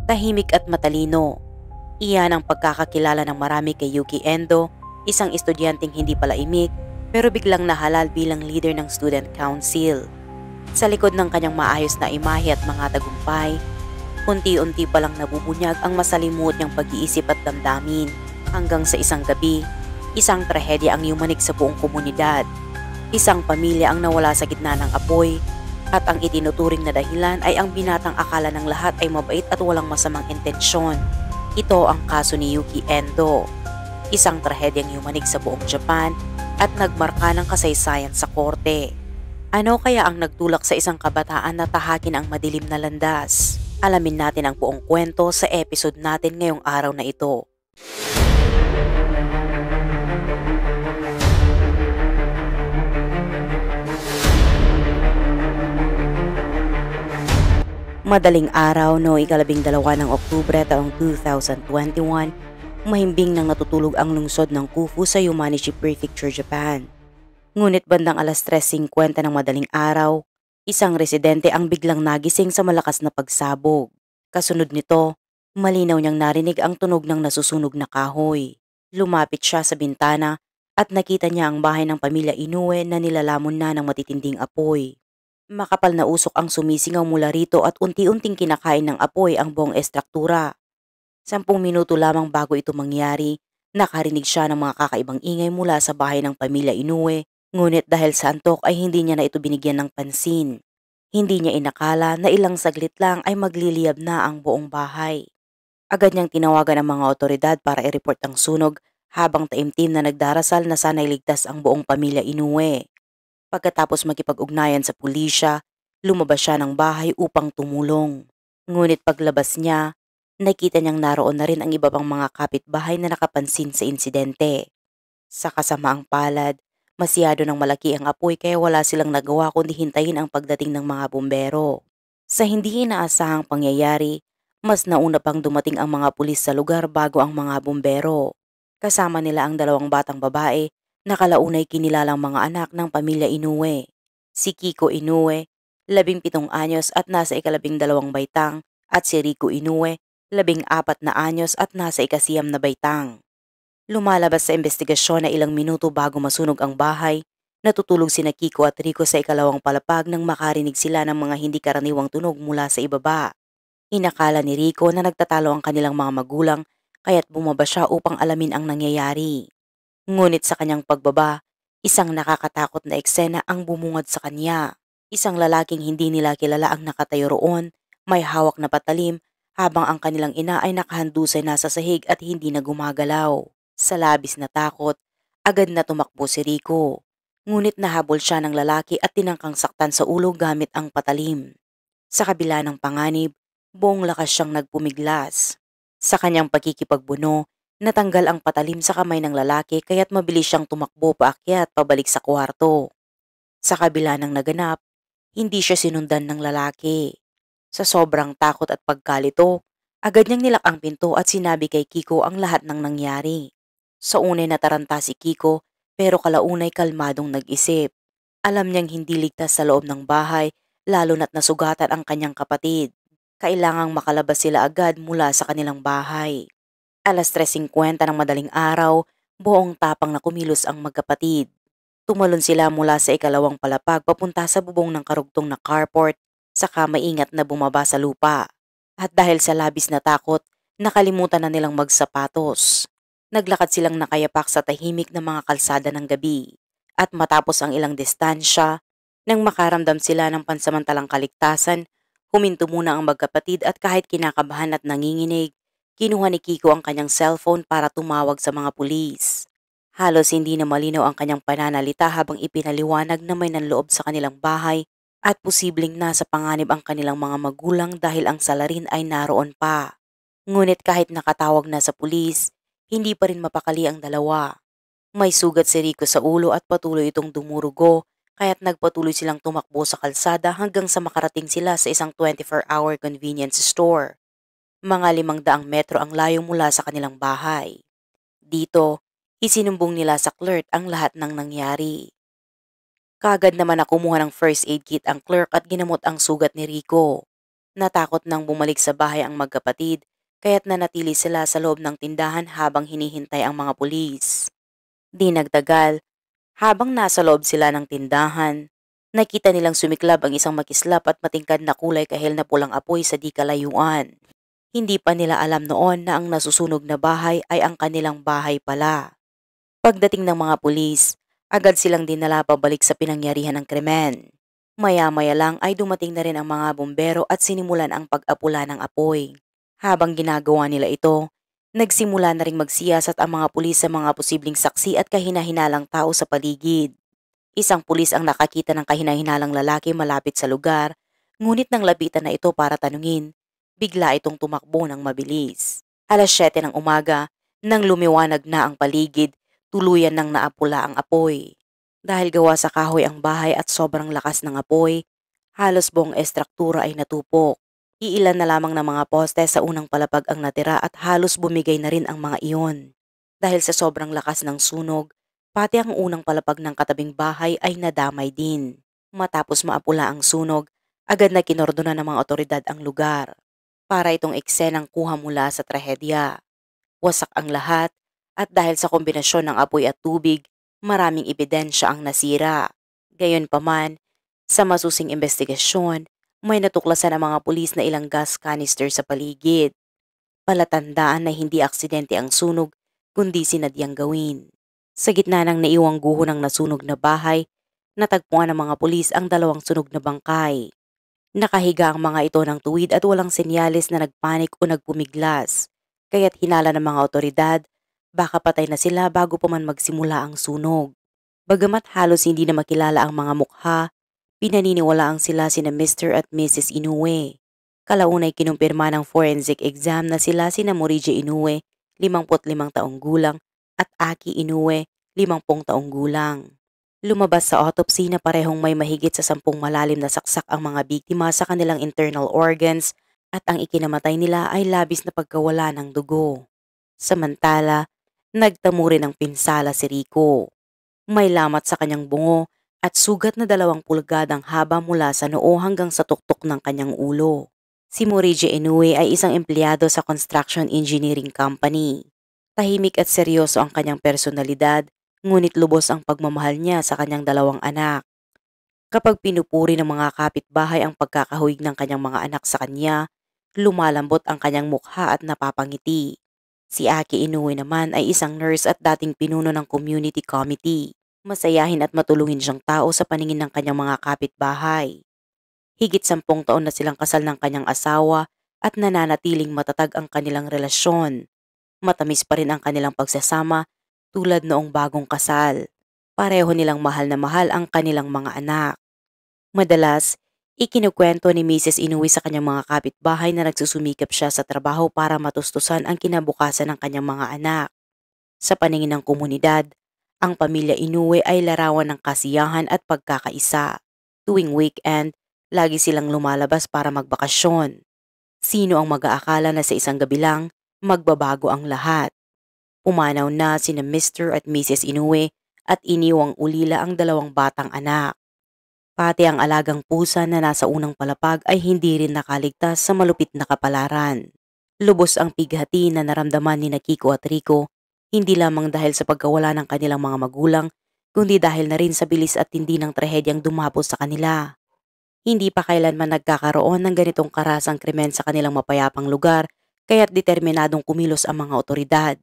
Tahimik at matalino. Iyan ang pagkakakilala ng marami kay Yuki Endo, isang estudyanteng hindi palaimik pero biglang nahalal bilang leader ng student council. Sa likod ng kanyang maayos na imahe at mga tagumpay, unti-unti palang nabubunyag ang masalimuot niyang pag-iisip at damdamin hanggang sa isang gabi, isang trahedya ang yumanig sa buong komunidad. Isang pamilya ang nawala sa gitna ng apoy at ang itinuturing na dahilan ay ang binatang akala ng lahat ay mabait at walang masamang intensyon. Ito ang kaso ni Yuki Endo, isang trahedyang yumanig sa buong Japan at nagmarka ng kasaysayan sa korte. Ano kaya ang nagtulak sa isang kabataan na tahakin ang madilim na landas? Alamin natin ang buong kwento sa episode natin ngayong araw na ito. Madaling araw no ika-12 ng Oktubre taong 2021, mahimbing nang natutulog ang lungsod ng Kufu sa Yamanashi Prefecture, Japan. Ngunit bandang 3:50 ng madaling araw, isang residente ang biglang nagising sa malakas na pagsabog. Kasunod nito, malinaw niyang narinig ang tunog ng nasusunog na kahoy. Lumapit siya sa bintana at nakita niya ang bahay ng pamilya Inoue na nilalamon na ng matitinding apoy. Makapal na usok ang sumisingaw mula rito at unti-unting kinakain ng apoy ang buong estruktura. 10 minuto lamang bago ito mangyari, nakarinig siya ng mga kakaibang ingay mula sa bahay ng pamilya Inoue, ngunit dahil sa antok ay hindi niya na ito binigyan ng pansin. Hindi niya inakala na ilang saglit lang ay magliliyab na ang buong bahay. Agad niyang tinawagan ang mga otoridad para i-report ang sunog habang taimtim na nagdarasal na sana'y ligtas ang buong pamilya Inoue. Pagkatapos makipag-ugnayan sa pulisya, lumabas siya ng bahay upang tumulong. Ngunit paglabas niya, nakita niyang naroon na rin ang iba pang mga kapitbahay na nakapansin sa insidente. Sa kasamaang palad, masyado ng malaki ang apoy kaya wala silang nagawa kundi hintayin ang pagdating ng mga bumbero. Sa hindi inaasahang pangyayari, mas nauna pang dumating ang mga pulis sa lugar bago ang mga bumbero. Kasama nila ang 2 batang babae na kalaunay kinilalang mga anak ng pamilya Inoue. Si Kiko Inoue, 17 anyos at nasa ika-12 baitang, at si Rico Inoue, 14 na anyos at nasa ika-9 na baitang. Lumalabas sa investigasyon na ilang minuto bago masunog ang bahay, natutulog sina Kiko at Rico sa ika-2 palapag nang makarinig sila ng mga hindi karaniwang tunog mula sa ibaba. Inakala ni Rico na nagtatalo ang kanilang mga magulang kaya't bumaba siya upang alamin ang nangyayari. Ngunit sa kanyang pagbaba, isang nakakatakot na eksena ang bumungad sa kanya. Isang lalaking hindi nila kilala ang nakatayo roon, may hawak na patalim, habang ang kanilang ina ay nakahandusay na sa sahig at hindi na gumagalaw. Sa labis na takot, agad na tumakbo si Rico. Ngunit nahabol siya ng lalaki at tinangkang saktan sa ulo gamit ang patalim. Sa kabila ng panganib, buong lakas siyang nagpumiglas. Sa kanyang pagkikipagbuno, natanggal ang patalim sa kamay ng lalaki kaya't mabilis siyang tumakbo paakyat pabalik sa kwarto. Sa kabila ng naganap, hindi siya sinundan ng lalaki. Sa sobrang takot at pagkalito, agad niyang nilak ang pinto at sinabi kay Kiko ang lahat ng nangyari. Sa unay nataranta si Kiko pero kalaunay kalmadong nag-isip. Alam niyang hindi ligtas sa loob ng bahay lalo na't nasugatan ang kanyang kapatid. Kailangang makalabas sila agad mula sa kanilang bahay. 3:50 ng madaling araw, buong tapang na kumilos ang magkapatid. Tumalon sila mula sa ika-2 palapag papunta sa bubong ng karugtong na carport, saka maingat na bumaba sa lupa. At dahil sa labis na takot, nakalimutan na nilang magsapatos. Naglakad silang nakayapak sa tahimik na mga kalsada ng gabi. At matapos ang ilang distansya, nang makaramdam sila ng pansamantalang kaligtasan, huminto muna ang magkapatid at kahit kinakabahan at nanginginig, kinuha ni Kiko ang kanyang cellphone para tumawag sa mga pulis. Halos hindi na malinaw ang kanyang pananalita habang ipinaliwanag na may nanloob sa kanilang bahay at posibleng nasa panganib ang kanilang mga magulang dahil ang salarin ay naroon pa. Ngunit kahit nakatawag na sa pulis, hindi pa rin mapakali ang dalawa. May sugat si Rico sa ulo at patuloy itong dumurugo kaya't nagpatuloy silang tumakbo sa kalsada hanggang sa makarating sila sa isang 24-hour convenience store. Mga 500 metro ang layo mula sa kanilang bahay. Dito, isinumbong nila sa clerk ang lahat ng nangyari. Kaagad naman na kumuha ng first aid kit ang clerk at ginamot ang sugat ni Rico. Natakot nang bumalik sa bahay ang magkapatid, kaya't nanatili sila sa loob ng tindahan habang hinihintay ang mga pulis. Di nagtagal, habang nasa loob sila ng tindahan, nakita nilang sumiklab ang isang makislap at matingkad na kulay kahel na pulang apoy sa di kalayuan. Hindi pa nila alam noon na ang nasusunog na bahay ay ang kanilang bahay pala. Pagdating ng mga pulis, agad silang dinala pabalik sa pinangyarihan ng krimen. Maya-maya lang ay dumating na rin ang mga bumbero at sinimulan ang pag-apula ng apoy. Habang ginagawa nila ito, nagsimula na ring magsiyasat ang mga pulis sa mga posibleng saksi at kahina-hinalang tao sa paligid. Isang pulis ang nakakita ng kahina-hinalang lalaki malapit sa lugar, ngunit nang lapitan na ito para tanungin, bigla itong tumakbo ng mabilis. Alas 7 ng umaga, nang lumiwanag na ang paligid, tuluyan nang naapula ang apoy. Dahil gawa sa kahoy ang bahay at sobrang lakas ng apoy, halos buong estruktura ay natupok. Iilan na lamang ng mga poste sa unang palapag ang natira at halos bumigay na rin ang mga iyon. Dahil sa sobrang lakas ng sunog, pati ang unang palapag ng katabing bahay ay nadamay din. Matapos maapula ang sunog, agad na kinordona ng mga otoridad ang lugar. Para itong eksenang kuha mula sa trahedya. Wasak ang lahat at dahil sa kombinasyon ng apoy at tubig, maraming ebidensya ang nasira. Gayunpaman, sa masusing investigasyon, may natuklasan ang mga pulis na ilang gas canister sa paligid. Palatandaan na hindi aksidente ang sunog, kundi sinadyang gawin. Sa gitna ng naiwang guho ng nasunog na bahay, natagpuan ng mga pulis ang dalawang sunog na bangkay. Nakahiga ang mga ito ng tuwid at walang senyales na nagpanik o nagpumiglas. Kaya't hinala ng mga otoridad, baka patay na sila bago pa man magsimula ang sunog. Bagamat halos hindi na makilala ang mga mukha, pinaniniwalaang sila sina Mr. at Mrs. Inoue. Kalaunay kinumpirma ng forensic exam na sila sina Morigi Inoue, 55 taong gulang, at Aki Inoue, 50 taong gulang. Lumabas sa autopsy na parehong may mahigit sa 10 malalim na saksak ang mga biktima sa kanilang internal organs at ang ikinamatay nila ay labis na pagkawala ng dugo. Samantala, nagtamo rin ng pinsala si Rico. May lamat sa kanyang bungo at sugat na 2 pulgadang haba mula sa noo hanggang sa tuktok ng kanyang ulo. Si Morigi Inoue ay isang empleyado sa construction engineering company. Tahimik at seryoso ang kanyang personalidad, ngunit lubos ang pagmamahal niya sa kanyang 2 anak. Kapag pinupuri ng mga kapitbahay ang pagkakahawig ng kanyang mga anak sa kanya, lumalambot ang kanyang mukha at napapangiti. Si Aki Inoue naman ay isang nurse at dating pinuno ng community committee. Masayahin at matulungin siyang tao sa paningin ng kanyang mga kapitbahay. Higit 10 taon na silang kasal ng kanyang asawa at nananatiling matatag ang kanilang relasyon. Matamis pa rin ang kanilang pagsasama tulad noong bagong kasal. Pareho nilang mahal na mahal ang kanilang mga anak. Madalas, ikinukwento ni Mrs. Inoue sa kanyang mga kapitbahay na nagsusumikap siya sa trabaho para matustusan ang kinabukasan ng kanyang mga anak. Sa paningin ng komunidad, ang pamilya Inoue ay larawan ng kasiyahan at pagkakaisa. Tuwing weekend, lagi silang lumalabas para magbakasyon. Sino ang mag-aakala na sa isang gabi lang, magbabago ang lahat? Pumanaw na sina Mr. at Mrs. Inoue at iniwang ulila ang 2 batang anak. Pati ang alagang pusa na nasa unang palapag ay hindi rin nakaligtas sa malupit na kapalaran. Lubos ang pighati na naramdaman ni Kiko at Rico, hindi lamang dahil sa pagkawala ng kanilang mga magulang, kundi dahil na rin sa bilis at tindi ng trahedyang dumapos sa kanila. Hindi pa kailanman nagkakaroon ng ganitong karasang krimen sa kanilang mapayapang lugar, kaya't determinadong kumilos ang mga otoridad.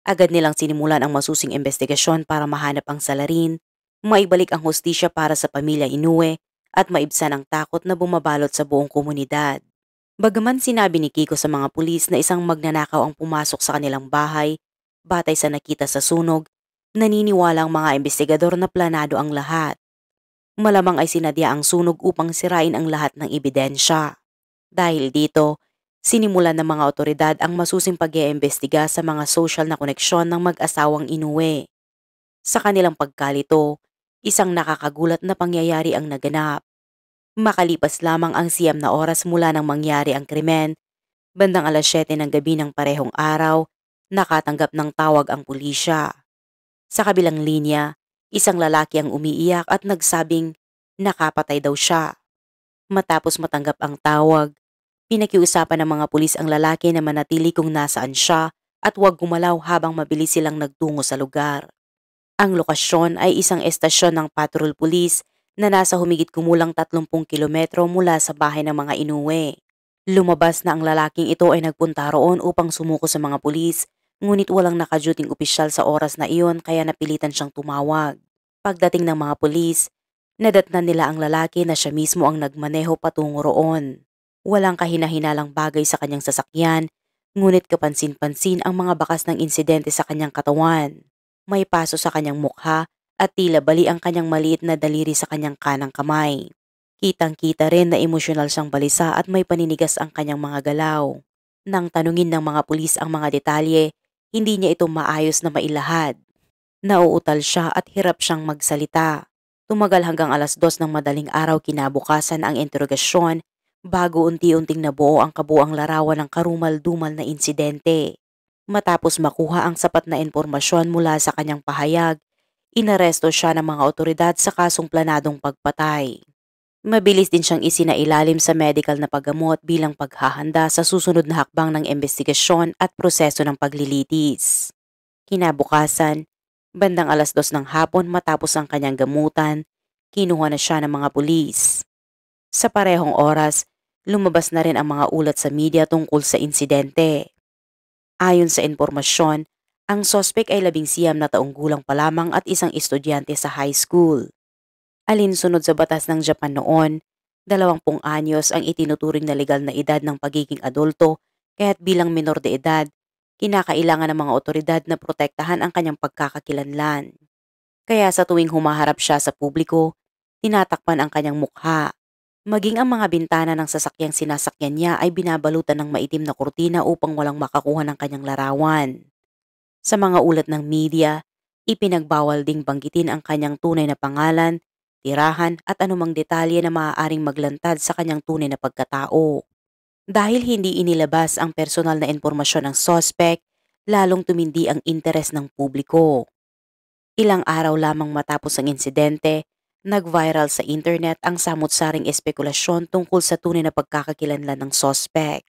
Agad nilang sinimulan ang masusing investigasyon para mahanap ang salarin, maibalik ang hustisya para sa pamilya Inoue at maibsan ang takot na bumabalot sa buong komunidad. Bagaman sinabi ni Kiko sa mga pulis na isang magnanakaw ang pumasok sa kanilang bahay, batay sa nakita sa sunog, naniniwala ang mga investigador na planado ang lahat. Malamang ay sinadya ang sunog upang sirain ang lahat ng ebidensya. Dahil dito, sinimulan ng mga otoridad ang masusing pag-iimbestiga sa mga social na koneksyon ng mag-asawang Inoue. Sa kanilang pagkalito, isang nakakagulat na pangyayari ang naganap. Makalipas lamang ang 9 na oras mula nang mangyari ang krimen, bandang alas 7 ng gabi ng parehong araw, nakatanggap ng tawag ang pulisya. Sa kabilang linya, isang lalaki ang umiiyak at nagsabing nakapatay daw siya. Matapos matanggap ang tawag, Pinakiusapan ng mga pulis ang lalaki na manatili kung nasaan siya at huwag gumalaw habang mabilis silang nagtungo sa lugar. Ang lokasyon ay isang estasyon ng patrol police na nasa humigit kumulang 30 kilometro mula sa bahay ng mga inuwe. Lumabas na ang lalaking ito ay nagpunta roon upang sumuko sa mga pulis, ngunit walang nakaduting opisyal sa oras na iyon kaya napilitan siyang tumawag. Pagdating ng mga pulis, nadatnan nila ang lalaki na siya mismo ang nagmaneho patungo roon. Walang kahinahinalang bagay sa kanyang sasakyan, ngunit kapansin-pansin ang mga bakas ng insidente sa kanyang katawan. May paso sa kanyang mukha at tila bali ang kanyang maliit na daliri sa kanyang kanang kamay. Kitang-kita rin na emosyonal siyang balisa at may paninigas ang kanyang mga galaw. Nang tanungin ng mga pulis ang mga detalye, hindi niya ito maayos na mailahad. Nauutal siya at hirap siyang magsalita. Tumagal hanggang 2:00 ng madaling araw kinabukasan ang interogasyon bago unti-unting nabuo ang kabuang larawan ng karumal-dumal na insidente. Matapos makuha ang sapat na impormasyon mula sa kanyang pahayag, inaresto siya ng mga otoridad sa kasong planadong pagpatay. Mabilis din siyang isinailalim sa medical na paggamot bilang paghahanda sa susunod na hakbang ng investigasyon at proseso ng paglilitis. Kinabukasan, bandang 2:00 ng hapon matapos ang kanyang gamutan, kinuha na siya ng mga pulis. Sa parehong oras, lumabas na rin ang mga ulat sa media tungkol sa insidente. Ayon sa impormasyon, ang sospek ay 19 na taong gulang pa lamang at isang estudyante sa high school. Alinsunod sa batas ng Japan noon, 20 anyos ang itinuturing na legal na edad ng pagiging adulto kaya't bilang menor de edad, kinakailangan ng mga otoridad na protektahan ang kanyang pagkakakilanlan. Kaya sa tuwing humaharap siya sa publiko, tinatakpan ang kanyang mukha. Maging ang mga bintana ng sasakyang sinasakyan niya ay binabalutan ng maitim na kurtina upang walang makakuha ng kanyang larawan. Sa mga ulat ng media, ipinagbawal ding banggitin ang kanyang tunay na pangalan, tirahan at anumang detalye na maaaring maglantad sa kanyang tunay na pagkatao. Dahil hindi inilabas ang personal na impormasyon ng sospek, lalong tumindi ang interes ng publiko. Ilang araw lamang matapos ang insidente, nag-viral sa internet ang samut-saring espekulasyon tungkol sa tunay na pagkakakilanlan ng sospek.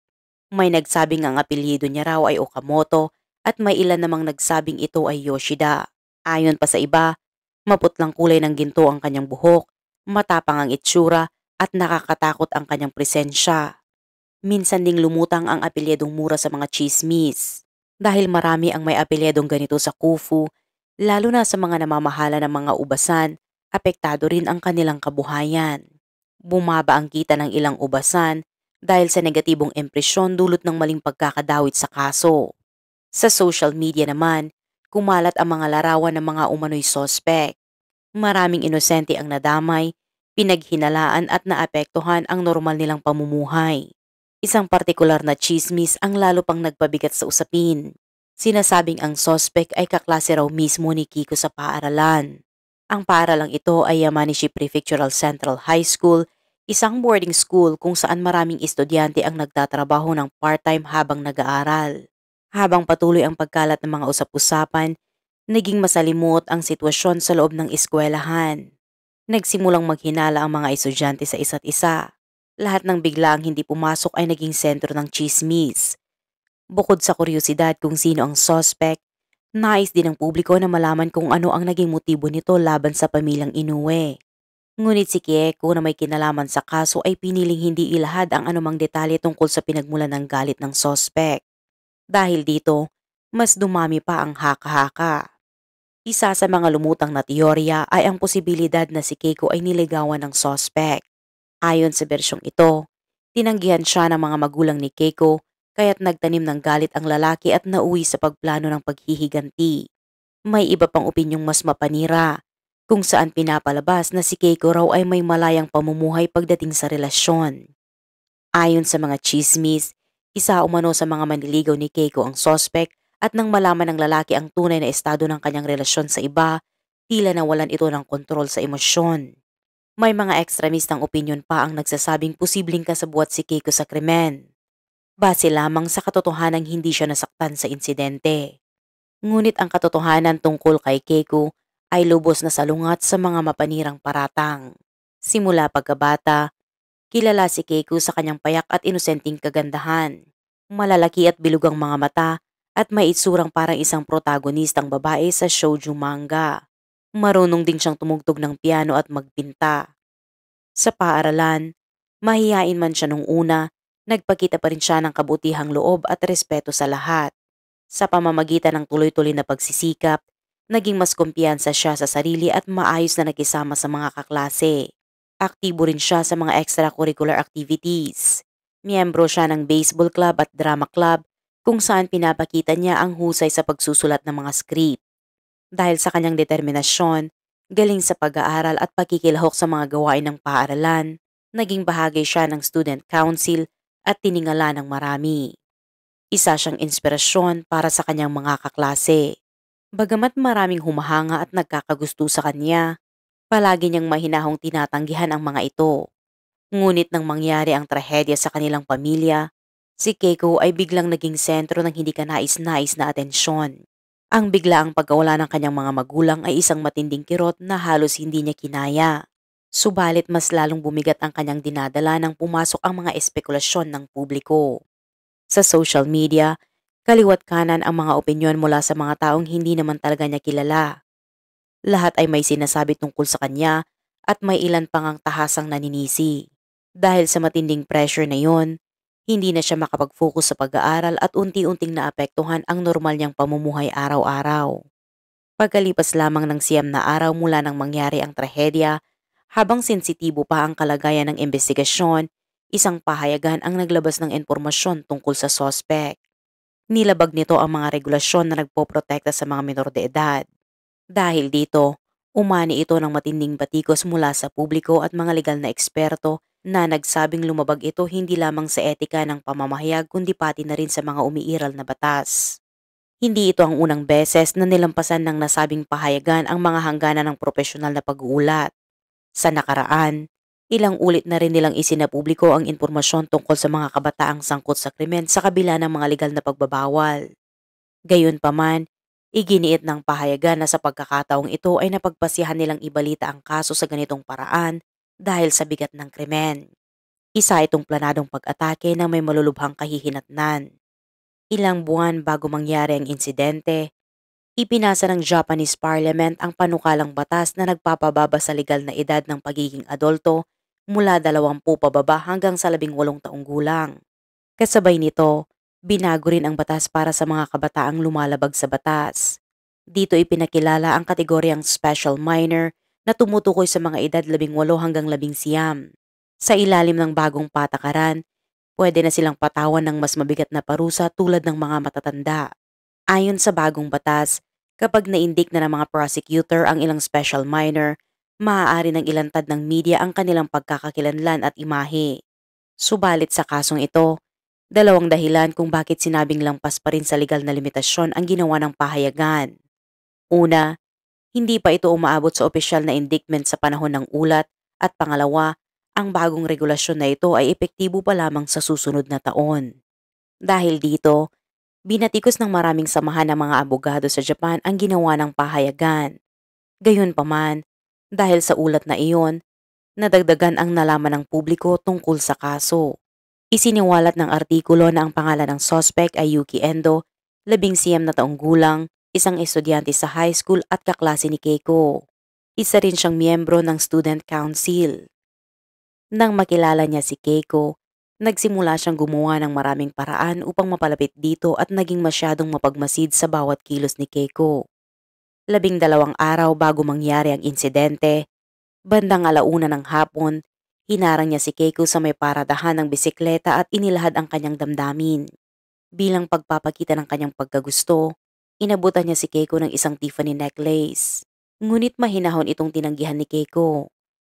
May nagsabing ang apelyido niya raw ay Okamoto at may ilan namang nagsabing ito ay Yoshida. Ayon pa sa iba, maputlang kulay ng ginto ang kanyang buhok, matapang ang itsura at nakakatakot ang kanyang presensya. Minsan ding lumutang ang apelyedong mura sa mga chismis. Dahil marami ang may apelyedong ganito sa Kufu, lalo na sa mga namamahala ng mga ubasan, apektado rin ang kanilang kabuhayan. Bumaba ang kita ng ilang ubasan dahil sa negatibong impresyon dulot ng maling pagkakadawit sa kaso. Sa social media naman, kumalat ang mga larawan ng mga umano'y sospek. Maraming inosente ang nadamay, pinaghinalaan at naapektuhan ang normal nilang pamumuhay. Isang partikular na chismis ang lalo pang nagpabigat sa usapin. Sinasabing ang sospek ay kaklase raw mismo ni Kiko sa paaralan. Ang paaralang ito ay Yamanishi Prefectural Central High School, isang boarding school kung saan maraming estudyante ang nagtatrabaho ng part-time habang nag-aaral. Habang patuloy ang pagkalat ng mga usap-usapan, naging masalimot ang sitwasyon sa loob ng eskwelahan. Nagsimulang maghinala ang mga estudyante sa isa't isa. Lahat ng biglaang hindi pumasok ay naging sentro ng chismis. Bukod sa kuryosidad kung sino ang suspect, nais din ng publiko na malaman kung ano ang naging motibo nito laban sa pamilyang Inoue. Ngunit si Kieko na may kinalaman sa kaso ay piniling hindi ilahad ang anumang detalye tungkol sa pinagmulan ng galit ng suspect. Dahil dito, mas dumami pa ang haka-haka. Isa sa mga lumutang na teorya ay ang posibilidad na si Keiko ay niligawan ng suspect. Ayon sa bersyong ito, tinanggihan siya ng mga magulang ni Keiko kaya't nagtanim ng galit ang lalaki at nauwi sa pagplano ng paghihiganti. May iba pang opinyong mas mapanira, kung saan pinapalabas na si Keiko raw ay may malayang pamumuhay pagdating sa relasyon. Ayon sa mga chismis, isa umano sa mga manliligaw ni Keiko ang sospek at nang malaman ng lalaki ang tunay na estado ng kanyang relasyon sa iba, tila nawalan ito ng kontrol sa emosyon. May mga ekstremistang opinyon pa ang nagsasabing posibleng kasabwat si Keiko sa krimen. Base lamang sa katotohanang hindi siya nasaktan sa insidente. Ngunit ang katotohanan tungkol kay Keiko ay lubos na salungat sa mga mapanirang paratang. Simula pagkabata, Kilala si Keiko sa kanyang payak at inosenteng kagandahan. Malalaki at bilog ang mga mata at may itsurang parang isang protagonistang babae sa shoujo manga. Marunong din siyang tumugtog ng piano at magpinta. Sa paaralan, mahiyain man siya nung una, nagpakita pa rin siya ng kabutihang loob at respeto sa lahat. Sa pamamagitan ng tuloy-tuloy na pagsisikap, naging mas kumpiyansa siya sa sarili at maayos na nakisama sa mga kaklase. Aktibo rin siya sa mga extracurricular activities. Miyembro siya ng baseball club at drama club kung saan pinapakita niya ang husay sa pagsusulat ng mga script. Dahil sa kanyang determinasyon, galing sa pag-aaral at pakikilahok sa mga gawain ng paaralan, naging bahagi siya ng student council at tiningala ng marami. Isa siyang inspirasyon para sa kanyang mga kaklase. Bagamat maraming humahanga at nagkakagusto sa kanya, palagi niyang mahinahong tinatanggihan ang mga ito. Ngunit nang mangyari ang trahedya sa kanilang pamilya, si Keiko ay biglang naging sentro ng hindi kanais-nais na atensyon. Ang biglaang pagkawala ng kanyang mga magulang ay isang matinding kirot na halos hindi niya kinaya. Subalit mas lalong bumigat ang kanyang dinadala nang pumasok ang mga espekulasyon ng publiko. Sa social media, kaliwat kanan ang mga opinyon mula sa mga taong hindi naman talaga niya kilala. Lahat ay may sinasabi tungkol sa kanya at may ilan pang ang tahasang naninisi. Dahil sa matinding pressure na yon, hindi na siya makapag-focus sa pag-aaral at unti-unting naapektuhan ang normal niyang pamumuhay araw-araw. Pagkalipas lamang ng 9 na araw mula nang mangyari ang trahedya, habang sensitibo pa ang kalagayan ng investigasyon, isang pahayagan ang naglabas ng impormasyon tungkol sa sospek. Nilabag nito ang mga regulasyon na nagpoprotekta sa mga menor de edad. Dahil dito, umani ito ng matinding batikos mula sa publiko at mga legal na eksperto na nagsabing lumabag ito hindi lamang sa etika ng pamamahayag kundi pati na rin sa mga umiiral na batas. Hindi ito ang unang beses na nilampasan ng nasabing pahayagan ang mga hangganan ng propesyonal na pag-uulat. Sa nakaraan, ilang ulit na rin nilang isinapubliko ang impormasyon tungkol sa mga kabataang sangkot sa krimen sa kabila ng mga legal na pagbabawal. Gayunpaman, iginiit ng pahayagan na sa pagkakataong ito ay napagpasiyahan nilang ibalita ang kaso sa ganitong paraan dahil sa bigat ng krimen. Isa itong planadong pag-atake na may malulubhang kahihinatnan. Ilang buwan bago mangyari ang insidente, ipinasa ng Japanese Parliament ang panukalang batas na nagpapababa sa legal na edad ng pagiging adulto mula 20 pababa hanggang sa 18 taong gulang. Kasabay nito, binago rin ang batas para sa mga kabataang lumalabag sa batas. Dito ipinakilala ang kategoryang special minor na tumutukoy sa mga edad 18 hanggang 19. Sa ilalim ng bagong patakaran, pwede na silang patawan ng mas mabigat na parusa tulad ng mga matatanda. Ayon sa bagong batas, kapag naindik na ng mga prosecutor ang ilang special minor, maaari ng ilantad ng media ang kanilang pagkakakilanlan at imahe. Subalit sa kasong ito, dalawang dahilan kung bakit sinabing lampas pa rin sa legal na limitasyon ang ginawa ng pahayagan. Una, hindi pa ito umaabot sa opisyal na indictment sa panahon ng ulat at pangalawa, ang bagong regulasyon na ito ay epektibo pa lamang sa susunod na taon. Dahil dito, binatikos ng maraming samahan ng mga abogado sa Japan ang ginawa ng pahayagan. Gayunpaman, dahil sa ulat na iyon, nadagdagan ang nalaman ng publiko tungkol sa kaso. Isiniwalat ng artikulo na ang pangalan ng suspect ay Yuki Endo, 19 na taong gulang, isang estudyante sa high school at kaklase ni Keiko. Isa rin siyang miyembro ng student council. Nang makilala niya si Keiko, nagsimula siyang gumawa ng maraming paraan upang mapalapit dito at naging masyadong mapagmasid sa bawat kilos ni Keiko. 12 araw bago mangyari ang insidente, bandang 1:00 ng hapon, hinarang niya si Keiko sa may paradahan ng bisikleta at inilahad ang kanyang damdamin. Bilang pagpapakita ng kanyang pagkagusto, inabutan niya si Keiko ng isang Tiffany necklace. Ngunit mahinahon itong tinanggihan ni Keiko.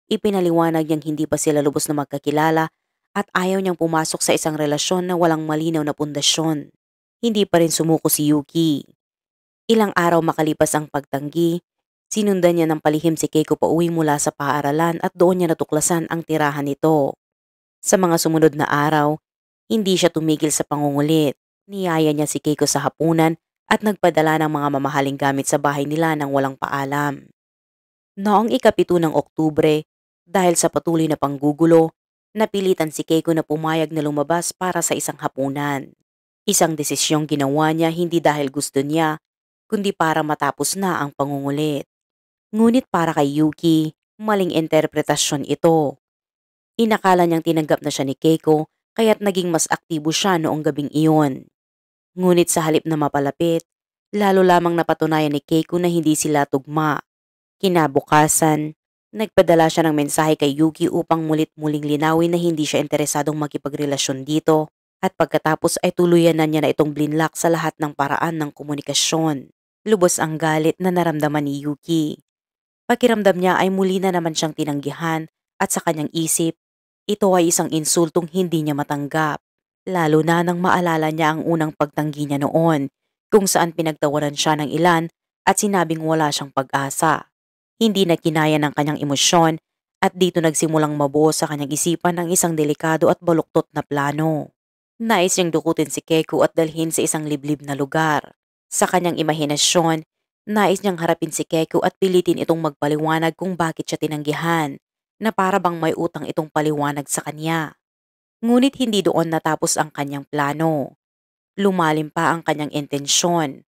Ipinaliwanag niyang hindi pa sila lubos na magkakilala at ayaw niyang pumasok sa isang relasyon na walang malinaw na pundasyon. Hindi pa rin sumuko si Yuki. Ilang araw makalipas ang pagtanggi, sinundan niya ng palihim si Keiko pauwi mula sa paaralan at doon niya natuklasan ang tirahan nito. Sa mga sumunod na araw, hindi siya tumigil sa pangungulit. Niyaya niya si Keiko sa hapunan at nagpadala ng mga mamahaling gamit sa bahay nila nang walang paalam. Noong ika-7 ng Oktubre, dahil sa patuloy na panggugulo, Napilitan si Keiko na pumayag na lumabas para sa isang hapunan. Isang desisyong ginawa niya hindi dahil gusto niya, kundi para matapos na ang pangungulit. Ngunit para kay Yuki, maling interpretasyon ito. Inakala niyang tinanggap na siya ni Keiko kaya't naging mas aktibo siya noong gabing iyon. Ngunit sa halip na mapalapit, lalo lamang napatunayan ni Keiko na hindi sila tugma. Kinabukasan, nagpadala siya ng mensahe kay Yuki upang mulit-muling linawin na hindi siya interesadong makipagrelasyon dito at pagkatapos ay tuluyan na niya na itong blinlock sa lahat ng paraan ng komunikasyon. Lubos ang galit na naramdaman ni Yuki. Pakiramdam niya ay muli na naman siyang tinanggihan at sa kanyang isip, ito ay isang insultong hindi niya matanggap. Lalo na nang maalala niya ang unang pagtanggi niya noon kung saan pinagtawanan siya ng ilan at sinabing wala siyang pag-asa. Hindi na kinaya ng kanyang emosyon at dito nagsimulang mabuo sa kanyang isipan ang isang delikado at baluktot na plano. Nais niyang dukutin si Keiko at dalhin sa isang liblib na lugar. Sa kanyang imahinasyon, nais niyang harapin si Keiko at pilitin itong magpaliwanag kung bakit siya tinanggihan, na para bang may utang itong paliwanag sa kanya. Ngunit hindi doon natapos ang kanyang plano. Lumalim pa ang kanyang intensyon.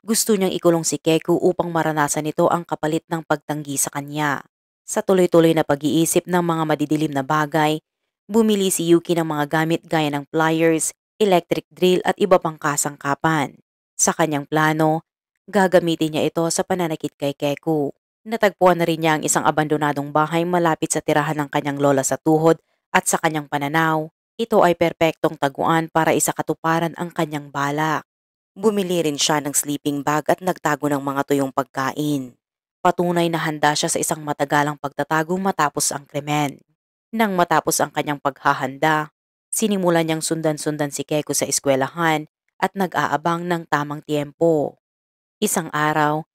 Gusto niyang ikulong si Keiko upang maranasan nito ang kapalit ng pagtanggi sa kanya. Sa tuloy-tuloy na pag-iisip ng mga madidilim na bagay, bumili si Yuki ng mga gamit gaya ng pliers, electric drill at iba pang kasangkapan. Sa kanyang plano, gagamitin niya ito sa pananakit kay Keiko. Natagpuan na rin niya ang isang abandonadong bahay malapit sa tirahan ng kanyang lola sa tuhod at sa kanyang pananaw, ito ay perpektong taguan para isakatuparan ang kanyang balak. Bumili rin siya ng sleeping bag at nagtago ng mga tuyong pagkain. Patunay na handa siya sa isang matagalang pagtatago matapos ang krimen. Nang matapos ang kanyang paghahanda, sinimulan niyang sundan-sundan si Keiko sa eskwelahan at nag-aabang ng tamang tiempo. Isang araw,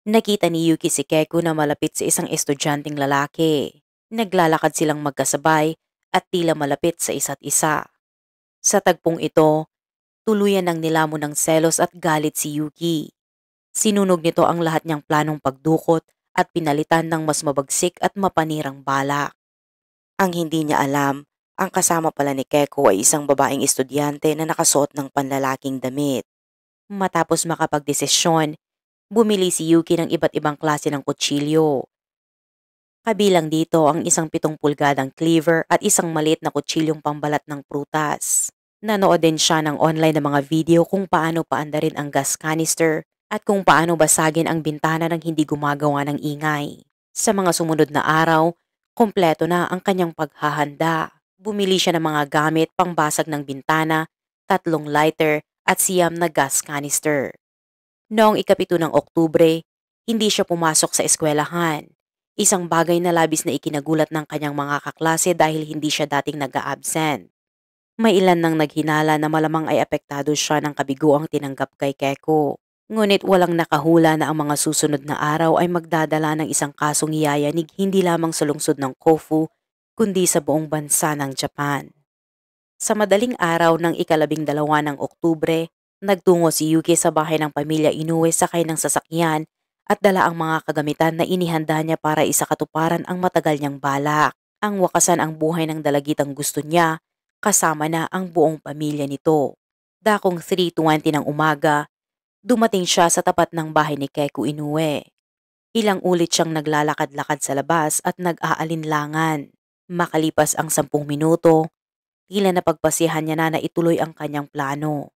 nakita ni Yuki si Keiko na malapit sa isang estudyanteng lalaki. Naglalakad silang magkasabay at tila malapit sa isa't isa. Sa tagpong ito, tuluyan ng nilamon ng selos at galit si Yuki. Sinunog nito ang lahat niyang planong pagdukot at pinalitan ng mas mabagsik at mapanirang balak. Ang hindi niya alam, ang kasama pala ni Keiko ay isang babaeng estudyante na nakasuot ng panlalaking damit. Matapos makapagdesisyon, bumili si Yuki ng iba't ibang klase ng kutsilyo. Kabilang dito ang isang 7 pulgadang cleaver at isang maliit na kutsilyong pambalat ng prutas. Nanood din siya ng online na mga video kung paano paandarin ang gas canister at kung paano basagin ang bintana ng hindi gumagawa ng ingay. Sa mga sumunod na araw, kompleto na ang kanyang paghahanda. Bumili siya ng mga gamit pangbasag ng bintana, 3 lighter at 9 na gas canister. Noong ika-7 ng Oktubre, hindi siya pumasok sa eskwelahan. Isang bagay na labis na ikinagulat ng kanyang mga kaklase dahil hindi siya dating nag-a-absent. May ilan nang naghinala na malamang ay apektado siya ng kabiguang tinanggap kay Keiko. Ngunit walang nakahula na ang mga susunod na araw ay magdadala ng isang kasong yayanig hindi lamang sa lungsod ng Kofu, kundi sa buong bansa ng Japan. Sa madaling araw ng ika-12 ng Oktubre, nagtungo si Yuki sa bahay ng pamilya Inoue sakay ng sasakyan at dala ang mga kagamitan na inihanda niya para isakatuparan ang matagal niyang balak. Ang wakasan ang buhay ng dalagitang gusto niya, kasama na ang buong pamilya nito. Dakong 3:20 ng umaga, dumating siya sa tapat ng bahay ni Keiko Inoue. Ilang ulit siyang naglalakad-lakad sa labas at nag-aalinlangan. Makalipas ang 10 minuto, tila napagpasihan niya na ituloy ang kanyang plano.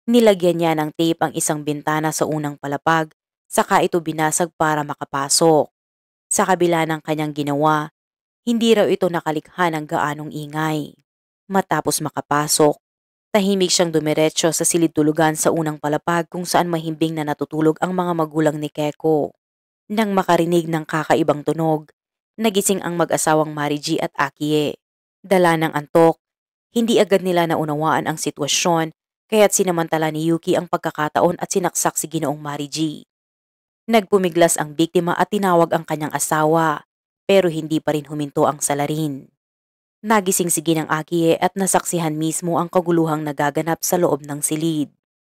Nilagyan niya ng tape ang isang bintana sa unang palapag, saka ito binasag para makapasok. Sa kabila ng kanyang ginawa, hindi raw ito nakalikha ng gaanong ingay. Matapos makapasok, tahimik siyang dumiretso sa silid-tulugan sa unang palapag kung saan mahimbing na natutulog ang mga magulang ni Keiko. Nang makarinig ng kakaibang tunog, nagising ang mag-asawang Mariji at Akie. Dala ng antok, hindi agad nila naunawaan ang sitwasyon kaya't sinamantala ni Yuki ang pagkakataon at sinaksak si Ginoong Mariji. Nagpumiglas ang biktima at tinawag ang kanyang asawa, pero hindi pa rin huminto ang salarin. Nagising si Ginang Akie at nasaksihan mismo ang kaguluhang nagaganap sa loob ng silid.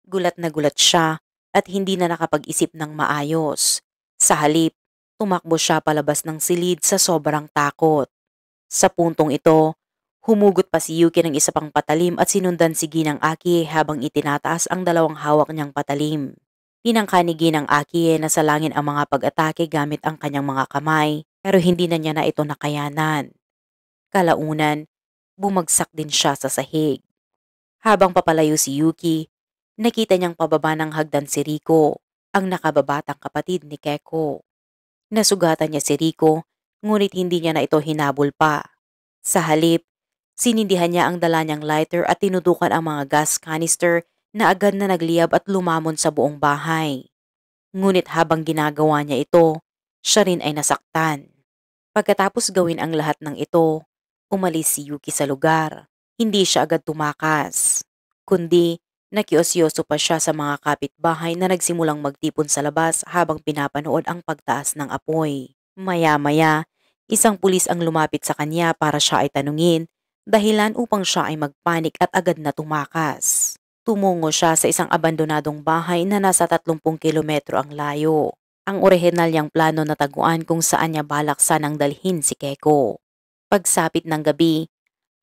Gulat na gulat siya at hindi na nakapag-isip ng maayos. Sa halip, tumakbo siya palabas ng silid sa sobrang takot. Sa puntong ito, Humugot pa si Yuki ng isa pang patalim at sinundan si Ginang Akie habang itinataas ang dalawang hawak niyang patalim. Tinangka ni Ginang Akie na salangin ang mga pag-atake gamit ang kanyang mga kamay pero hindi na niya na ito nakayanan. Kalaunan, bumagsak din siya sa sahig. Habang papalayo si Yuki, nakita niyang pababa ng hagdan si Rico, ang nakababatang kapatid ni Keiko. Nasugatan niya si Rico, ngunit hindi niya na ito hinabol pa. Sa halip, sinindihan niya ang dala niyang lighter at tinutukan ang mga gas canister na agad na nagliyab at lumamon sa buong bahay. Ngunit habang ginagawa niya ito, siya rin ay nasaktan. Pagkatapos gawin ang lahat ng ito, umalis si Yuki sa lugar. Hindi siya agad tumakas, kundi nakiosyoso pa siya sa mga kapitbahay na nagsimulang magtipon sa labas habang pinapanood ang pagtaas ng apoy. Maya-maya, isang pulis ang lumapit sa kanya para siya ay tanungin, dahilan upang siya ay magpanik at agad na tumakas. Tumungo siya sa isang abandonadong bahay na nasa 30 kilometro ang layo. Ang orihinal niyang plano na taguan kung saan niya balak sanang dalhin si Keiko. Pagsapit ng gabi,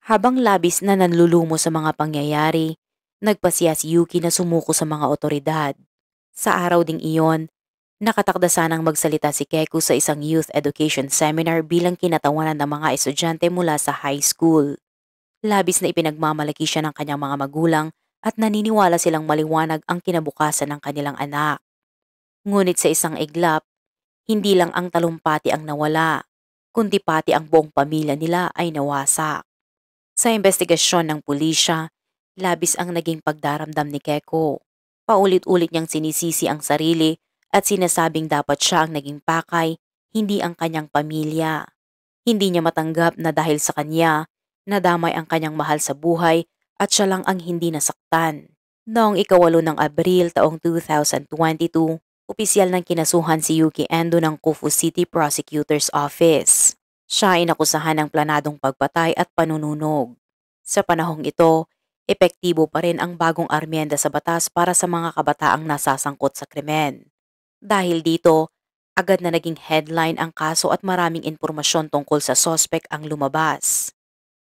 habang labis na nanlulumo sa mga pangyayari, nagpasya si Yuki na sumuko sa mga otoridad. Sa araw ding iyon, nakatakda sanang magsalita si Keiko sa isang youth education seminar bilang kinatawanan ng mga estudyante mula sa high school. Labis na ipinagmamalaki siya ng kanyang mga magulang at naniniwala silang maliwanag ang kinabukasan ng kanilang anak. Ngunit sa isang iglap, hindi lang ang talumpati ang nawala, kundi pati ang buong pamilya nila ay nawasak. Sa investigasyon ng pulisya, labis ang naging pagdaramdam ni Keiko. Paulit-ulit niyang sinisisi ang sarili at sinasabing dapat siya ang naging pakay, hindi ang kanyang pamilya. Hindi niya matanggap na dahil sa kanya, nadamay ang kanyang mahal sa buhay at siya lang ang hindi nasaktan. Noong 8 ng Abril taong 2022, opisyal ng kinasuhan si Yuki Endo ng Kufu City Prosecutor's Office. Siya ay nakusahan ng planadong pagpatay at panununog. Sa panahong ito, epektibo pa rin ang bagong armyenda sa batas para sa mga kabataang nasasangkot sa krimen. Dahil dito, agad na naging headline ang kaso at maraming impormasyon tungkol sa sospek ang lumabas.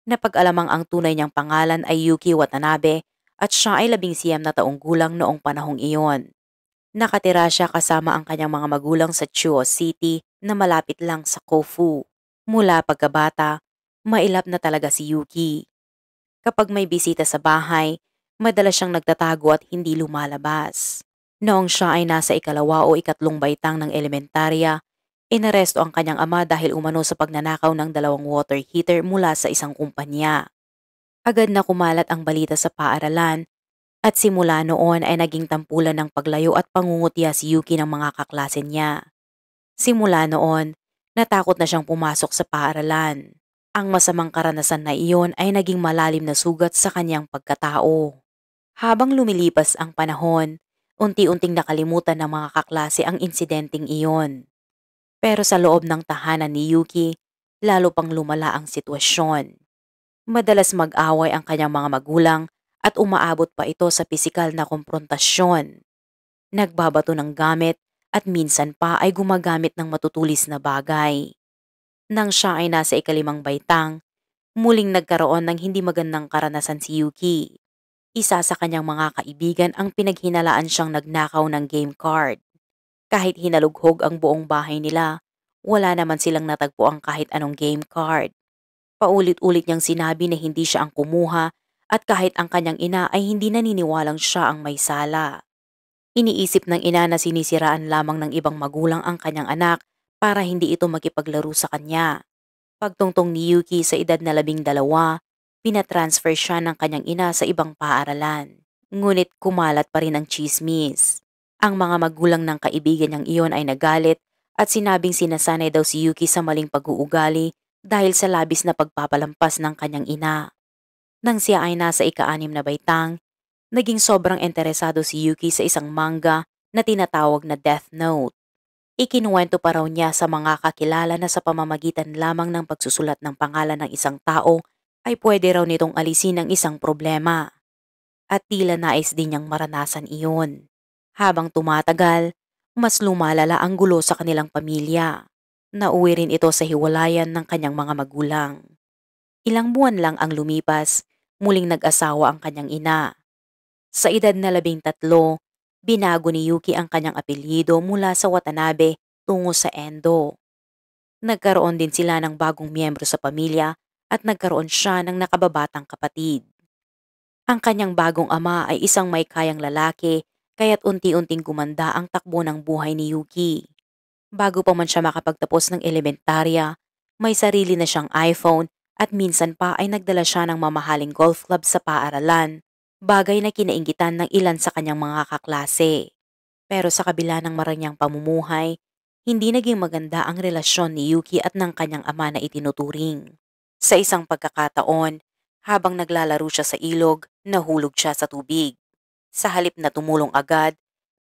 Napag-alamang ang tunay niyang pangalan ay Yuki Watanabe at siya ay 19 na taong gulang noong panahong iyon. Nakatira siya kasama ang kanyang mga magulang sa Chuo City na malapit lang sa Kofu. Mula pagkabata, mailap na talaga si Yuki. Kapag may bisita sa bahay, madalas siyang nagtatago at hindi lumalabas. Noong siya ay nasa 2 o 3 baitang ng elementarya, inaresto ang kanyang ama dahil umano sa pagnanakaw ng 2 water heater mula sa isang kumpanya. Agad na kumalat ang balita sa paaralan at simula noon ay naging tampulan ng paglayo at pangungutya si Yuki ng mga kaklase niya. Simula noon, natakot na siyang pumasok sa paaralan. Ang masamang karanasan na iyon ay naging malalim na sugat sa kanyang pagkatao. Habang lumilipas ang panahon, unti-unting nakalimutan ng mga kaklase ang insidenteng iyon. Pero sa loob ng tahanan ni Yuki, lalo pang lumala ang sitwasyon. Madalas mag-away ang kanyang mga magulang at umaabot pa ito sa pisikal na komprontasyon. Nagbabato ng gamit at minsan pa ay gumagamit ng matutulis na bagay. Nang siya ay nasa 5 baitang, muling nagkaroon ng hindi magandang karanasan si Yuki. Isa sa kanyang mga kaibigan ang pinaghinalaan siyang nagnakaw ng game card. Kahit hinalughog ang buong bahay nila, wala naman silang natagpo ang kahit anong game card. Paulit-ulit niyang sinabi na hindi siya ang kumuha at kahit ang kanyang ina ay hindi naniniwalang siya ang may sala. Iniisip ng ina na sinisiraan lamang ng ibang magulang ang kanyang anak para hindi ito makipaglaro sa kanya. Pagtungtong ni Yuki sa edad na 12, pinatransfer siya ng kanyang ina sa ibang paaralan. Ngunit kumalat pa rin ang chismis. Ang mga magulang ng kaibigan niyang iyon ay nagalit at sinabing sinasanay daw si Yuki sa maling pag-uugali dahil sa labis na pagpapalampas ng kanyang ina. Nang siya ay nasa 6 na baitang, naging sobrang interesado si Yuki sa isang manga na tinatawag na Death Note. Ikinuwento pa raw niya sa mga kakilala na sa pamamagitan lamang ng pagsusulat ng pangalan ng isang tao ay pwede raw nitong alisin ang isang problema. At tila nais din niyang maranasan iyon. Habang tumatagal, mas lumalala ang gulo sa kanilang pamilya. Nauwi rin ito sa hiwalayan ng kanyang mga magulang. Ilang buwan lang ang lumipas, muling nag-asawa ang kanyang ina. Sa edad na 13, binago ni Yuki ang kanyang apelyido mula sa Watanabe tungo sa Endo. Nagkaroon din sila ng bagong miyembro sa pamilya at nagkaroon siya ng nakababatang kapatid. Ang kanyang bagong ama ay isang may kayang lalaki kaya't unti-unting gumanda ang takbo ng buhay ni Yuki. Bago pa man siya makapagtapos ng elementarya, may sarili na siyang iPhone at minsan pa ay nagdala siya ng mamahaling golf club sa paaralan, bagay na kinainggitan ng ilan sa kanyang mga kaklase. Pero sa kabila ng maranyang pamumuhay, hindi naging maganda ang relasyon ni Yuki at ng kanyang ama na itinuturing. Sa isang pagkakataon, habang naglalaro siya sa ilog, nahulog siya sa tubig. Sa halip na tumulong agad,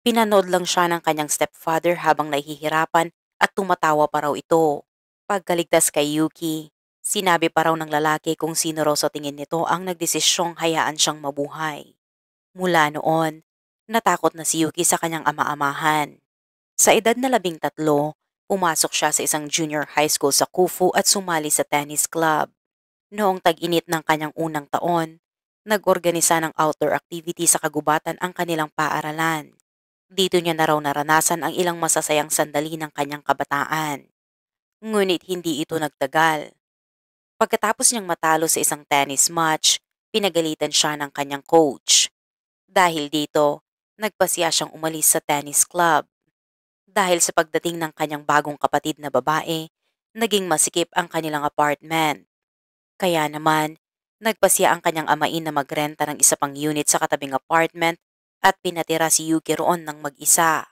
pinanood lang siya ng kanyang stepfather habang nahihirapan at tumatawa pa raw ito. Pagkaligtas kay Yuki, sinabi pa raw ng lalaki kung sino raw sa tingin nito ang nagdesisyong hayaan siyang mabuhay. Mula noon, natakot na si Yuki sa kanyang ama-amahan. Sa edad na 13, pumasok siya sa isang junior high school sa Kufu at sumali sa tennis club. Noong tag-init ng kanyang unang taon, nag-organisa ng outdoor activity sa kagubatan ang kanilang paaralan. Dito niya na raw naranasan ang ilang masasayang sandali ng kanyang kabataan. Ngunit hindi ito nagtagal. Pagkatapos niyang matalo sa isang tennis match, pinagalitan siya ng kanyang coach. Dahil dito, nagpasya siyang umalis sa tennis club. Dahil sa pagdating ng kanyang bagong kapatid na babae, naging masikip ang kanilang apartment. Kaya naman, nagpasya ang kanyang amain na magrenta ng isa pang unit sa katabing apartment at pinatira si Yuki roon ng mag-isa.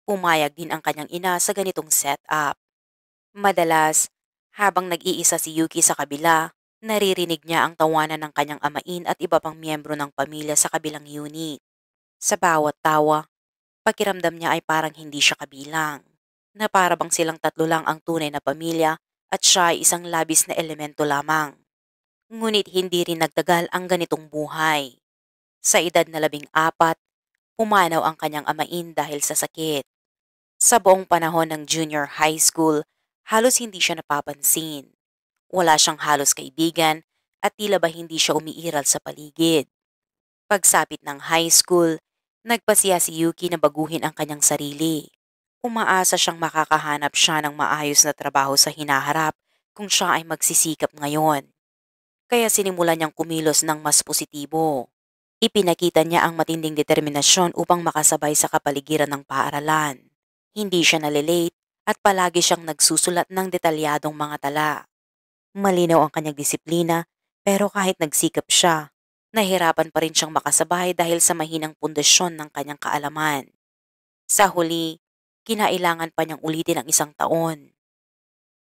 Pumayag din ang kanyang ina sa ganitong setup. Madalas, habang nag-iisa si Yuki sa kabila, naririnig niya ang tawanan ng kanyang amain at iba pang miyembro ng pamilya sa kabilang unit. Sa bawat tawa, pakiramdam niya ay parang hindi siya kabilang, na para bang silang tatlo lang ang tunay na pamilya at siya ay isang labis na elemento lamang. Ngunit hindi rin nagtagal ang ganitong buhay. Sa edad na 14, pumanaw ang kanyang amain dahil sa sakit. Sa buong panahon ng junior high school, halos hindi siya napapansin. Wala siyang halos kaibigan at tila ba hindi siya umiiral sa paligid. Pagsapit ng high school, nagpasiya si Yuki na baguhin ang kanyang sarili. Umaasa siyang makakahanap siya ng maayos na trabaho sa hinaharap kung siya ay magsisikap ngayon. Kaya sinimulan niyang kumilos ng mas positibo. Ipinakita niya ang matinding determinasyon upang makasabay sa kapaligiran ng paaralan. Hindi siya nalilate at palagi siyang nagsusulat ng detalyadong mga tala. Malinaw ang kanyang disiplina pero kahit nagsikap siya, nahirapan pa rin siyang makasabay dahil sa mahinang pundasyon ng kanyang kaalaman. Sa huli, kinailangan pa niyang ulitin ang isang taon.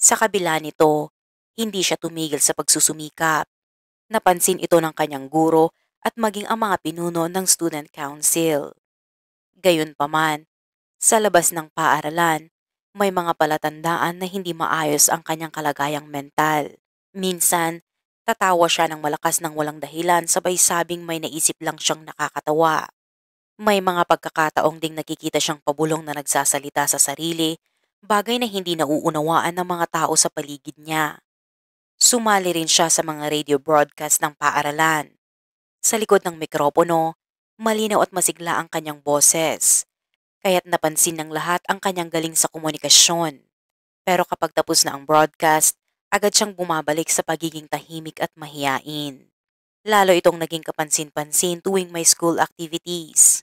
Sa kabila nito, hindi siya tumigil sa pagsusumikap. Napansin ito ng kanyang guro at maging ang mga pinuno ng student council. Gayunpaman, sa labas ng paaralan, may mga palatandaan na hindi maayos ang kanyang kalagayang mental. Minsan, tatawa siya ng malakas ng walang dahilan sabay sabing may naisip lang siyang nakakatawa. May mga pagkakataong ding nakikita siyang pabulong na nagsasalita sa sarili, bagay na hindi nauunawaan ng mga tao sa paligid niya. Sumali rin siya sa mga radio broadcast ng paaralan. Sa likod ng mikropono, malinaw at masigla ang kanyang boses, kaya't napansin ng lahat ang kanyang galing sa komunikasyon. Pero kapag tapos na ang broadcast, agad siyang bumabalik sa pagiging tahimik at mahiyain. Lalo itong naging kapansin-pansin tuwing may school activities.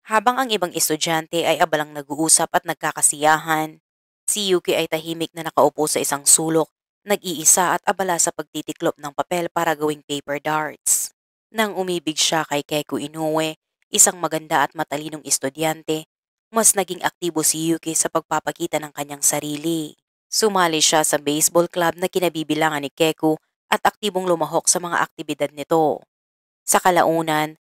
Habang ang ibang estudyante ay abalang nag-uusap at nagkakasiyahan, si Yuki ay tahimik na nakaupo sa isang sulok, nag-iisa at abala sa pagtitiklop ng papel para gawing paper darts. Nang umibig siya kay Keiko Inoue, isang maganda at matalinong estudyante, mas naging aktibo si Yuki sa pagpapakita ng kanyang sarili. Sumali siya sa baseball club na kinabibilangan ni Keiko at aktibong lumahok sa mga aktibidad nito. Sa kalaunan,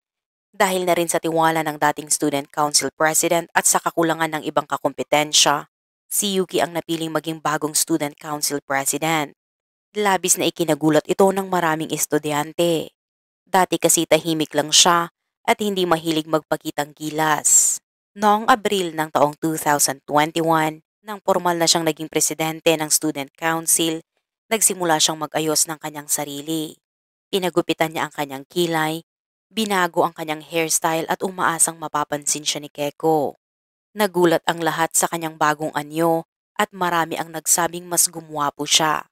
dahil na rin sa tiwala ng dating student council president at sa kakulangan ng ibang kakumpetensya, si Yuki ang napiling maging bagong student council president. Labis na ikinagulat ito ng maraming estudyante. Dati kasi tahimik lang siya at hindi mahilig magpakitang gilas. Noong Abril ng taong 2021, nang formal na siyang naging presidente ng student council, Nagsimula siyang mag-ayos ng kanyang sarili. Pinagupitan niya ang kanyang kilay, binago ang kanyang hairstyle at umaasang mapapansin siya ni Keiko. Nagulat ang lahat sa kanyang bagong anyo at marami ang nagsabing mas gumwapo siya.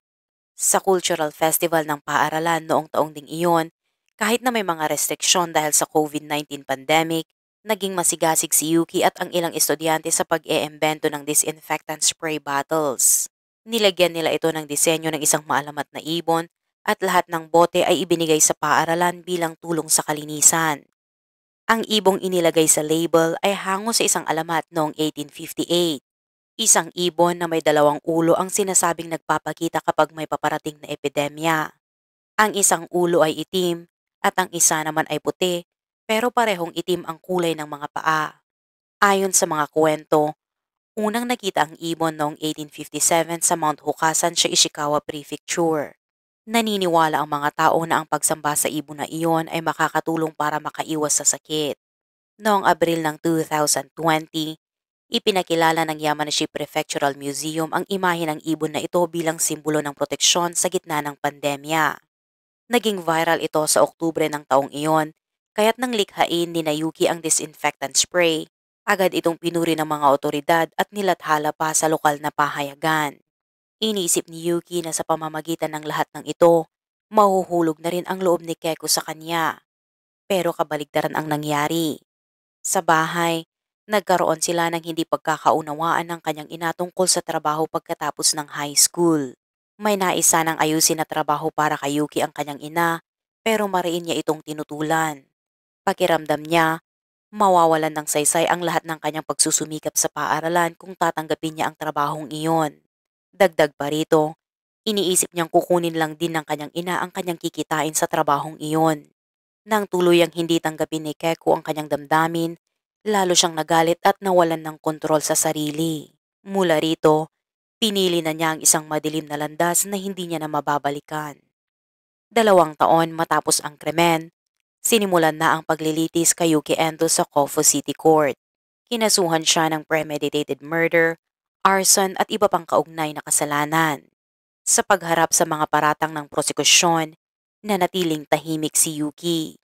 Sa cultural festival ng paaralan noong taong ding iyon, kahit na may mga restriksyon dahil sa COVID-19 pandemic, naging masigasig si Yuki at ang ilang estudyante sa pag-eembento ng disinfectant spray bottles. Nilagyan nila ito ng disenyo ng isang maalamat na ibon at lahat ng bote ay ibinigay sa paaralan bilang tulong sa kalinisan. Ang ibong inilagay sa label ay hango sa isang alamat noong 1858. Isang ibon na may dalawang ulo ang sinasabing nagpapakita kapag may paparating na epidemya. Ang isang ulo ay itim at ang isa naman ay puti, pero parehong itim ang kulay ng mga paa. Ayon sa mga kwento, unang nakita ang ibon noong 1857 sa Mount Hukasan sa Ishikawa Prefecture. Naniniwala ang mga tao na ang pagsamba sa ibon na iyon ay makakatulong para makaiwas sa sakit. Noong Abril ng 2020, ipinakilala ng Yamanashi Prefectural Museum ang imahe ng ibon na ito bilang simbolo ng proteksyon sa gitna ng pandemya. Naging viral ito sa Oktubre ng taong iyon, kaya't nang likhain ni Yuki ang disinfectant spray, agad itong pinuri ng mga otoridad at nilathala pa sa lokal na pahayagan. Iniisip ni Yuki na sa pamamagitan ng lahat ng ito, mahuhulog na rin ang loob ni Keiko sa kanya. Pero kabaligtaran ang nangyari. Sa bahay, nagkaroon sila ng hindi pagkakaunawaan ng kanyang ina tungkol sa trabaho pagkatapos ng high school. May naisa ng ayusin na trabaho para kay Yuki ang kanyang ina, pero mariin niya itong tinutulan. Pakiramdam niya, mawawalan ng saysay ang lahat ng kanyang pagsusumikap sa paaralan kung tatanggapin niya ang trabahong iyon. Dagdag pa rito, iniisip niyang kukunin lang din ng kanyang ina ang kanyang kikitain sa trabahong iyon. Nang tuluyang hindi tanggapin ni Keiko ang kanyang damdamin, lalo siyang nagalit at nawalan ng kontrol sa sarili. Mula rito, pinili na niya ang isang madilim na landas na hindi niya na mababalikan. 2 taon matapos ang krimen, sinimulan na ang paglilitis kay Yuki Endo sa Kofu City Court. Kinasuhan siya ng premeditated murder, arson at iba pang kaugnay na kasalanan. Sa pagharap sa mga paratang ng prosekusyon, nanatiling tahimik si Yuki.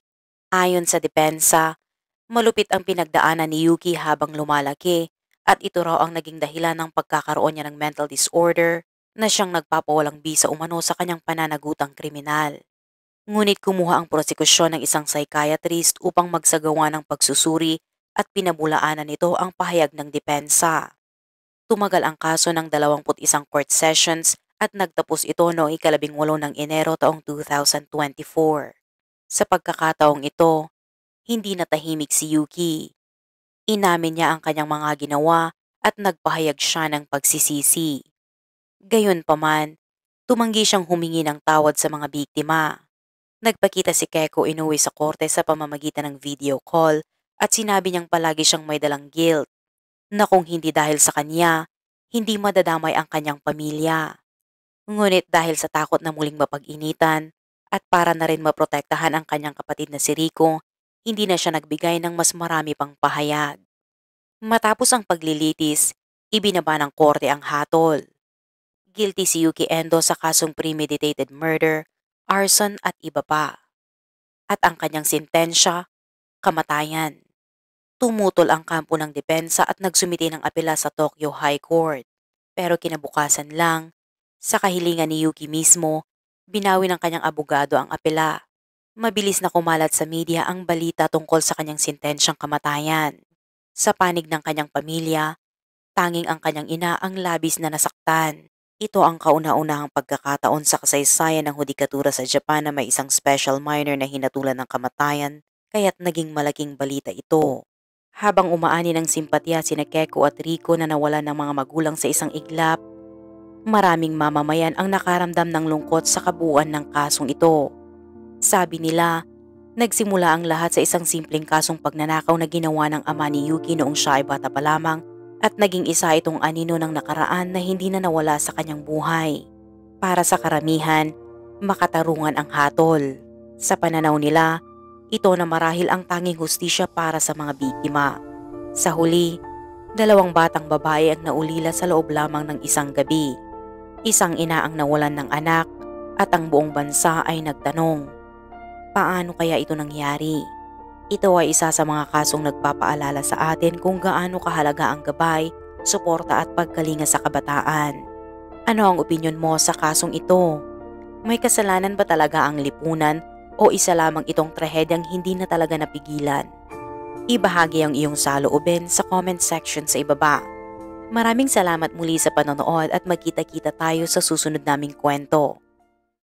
Ayon sa depensa, malupit ang pinagdaanan ni Yuki habang lumalaki at ito raw ang naging dahilan ng pagkakaroon niya ng mental disorder na siyang nagpapawalang bisa umano sa kanyang pananagutang kriminal. Ngunit kumuha ang prosekusyon ng isang psychiatrist upang magsagawa ng pagsusuri at pinabulaanan nito ang pahayag ng depensa. Tumagal ang kaso ng 21 court sessions at nagtapos ito noong 18 ng Enero taong 2024. Sa pagkakataong ito, hindi natahimik si Yuki. Inamin niya ang kanyang mga ginawa at nagpahayag siya ng pagsisisi. Gayunpaman, tumanggi siyang humingi ng tawad sa mga biktima. Nagpakita si Keiko inuwi sa korte sa pamamagitan ng video call at sinabi niyang palagi siyang may dalang guilt na kung hindi dahil sa kanya, hindi madadamay ang kanyang pamilya. Ngunit dahil sa takot na muling mapag-initan at para na rin maprotektahan ang kanyang kapatid na si Rico, hindi na siya nagbigay ng mas marami pang pahayag. Matapos ang paglilitis, ibinaba ng korte ang hatol. Guilty si Yuki Endo sa kasong premeditated murder, arson at iba pa. At ang kanyang sentensya, kamatayan. Tumutol ang kampo ng depensa at nagsumiti ng apela sa Tokyo High Court. Pero kinabukasan lang, sa kahilingan ni Yuki mismo, binawi ng kanyang abogado ang apela. Mabilis na kumalat sa media ang balita tungkol sa kanyang sentensyang kamatayan. Sa panig ng kanyang pamilya, tanging ang kanyang ina ang labis na nasaktan. Ito ang kauna-unahang pagkakataon sa kasaysayan ng hudikatura sa Japan na may isang special minor na hinatulan ng kamatayan, kaya't naging malaking balita ito. Habang umaani ng simpatya sina Keiko at Rico na nawala ng mga magulang sa isang iglap, maraming mamamayan ang nakaramdam ng lungkot sa kabuuan ng kasong ito. Sabi nila, nagsimula ang lahat sa isang simpleng kasong pagnanakaw na ginawa ng ama ni Yuki noong siya ay bata pa lamang at naging isa itong anino ng nakaraan na hindi na nawala sa kanyang buhay. Para sa karamihan, makatarungan ang hatol. Sa pananaw nila, ito na marahil ang tanging hustisya para sa mga biktima. Sa huli, 2 batang babae ang naulila sa loob lamang ng isang gabi. Isang ina ang nawalan ng anak at ang buong bansa ay nagtanong, paano kaya ito nangyari? Ito ay isa sa mga kasong nagpapaalala sa atin kung gaano kahalaga ang gabay, suporta at pagkalinga sa kabataan. Ano ang opinyon mo sa kasong ito? May kasalanan ba talaga ang lipunan o isa lamang itong trahedyang hindi na talaga napigilan? Ibahagi ang iyong saloobin sa comment section sa ibaba. Maraming salamat muli sa panonood at magkita-kita tayo sa susunod naming kwento.